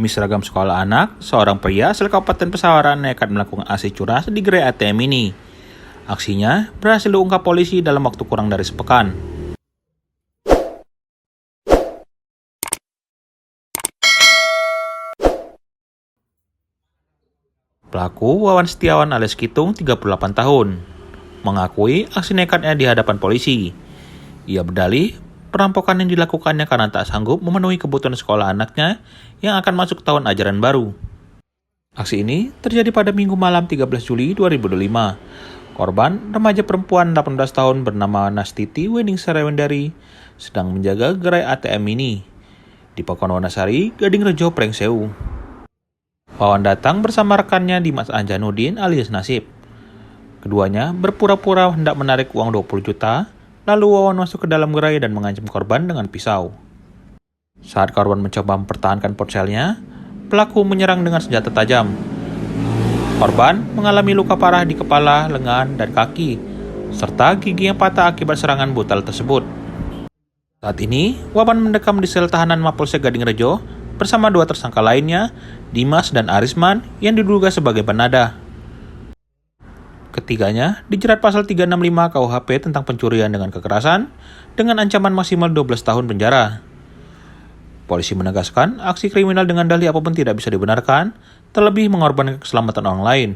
Demi seragam sekolah anak, seorang pria asal Kabupaten Pesawaran nekat melakukan aksi curas di gerai ATM ini. Aksinya berhasil diungkap polisi dalam waktu kurang dari sepekan. Pelaku Wawan Setiawan alias Kitung, 38 tahun, mengakui aksi nekatnya di hadapan polisi. Ia berdalih, perampokan yang dilakukannya karena tak sanggup memenuhi kebutuhan sekolah anaknya yang akan masuk tahun ajaran baru. Aksi ini terjadi pada Minggu malam 13 Juli 2025. Korban, remaja perempuan 18 tahun bernama Nastiti Wening Sarewendari, sedang menjaga gerai ATM ini di Pakuan Wanasari, Gading Rejo, Prengsewu. Wawan datang bersama rekannya Dimas Anjanuddin alias Nasib. Keduanya berpura-pura hendak menarik uang 20 juta, lalu Wawan masuk ke dalam gerai dan mengancam korban dengan pisau. Saat korban mencoba mempertahankan ponselnya, pelaku menyerang dengan senjata tajam. Korban mengalami luka parah di kepala, lengan, dan kaki, serta gigi yang patah akibat serangan brutal tersebut. Saat ini, Wawan mendekam di sel tahanan Mapolsek Gading Rejo bersama dua tersangka lainnya, Dimas dan Arisman, yang diduga sebagai penadah. Ketiganya dijerat pasal 365 KUHP tentang pencurian dengan kekerasan dengan ancaman maksimal 12 tahun penjara. Polisi menegaskan aksi kriminal dengan dalih apapun tidak bisa dibenarkan, terlebih mengorbankan keselamatan orang lain.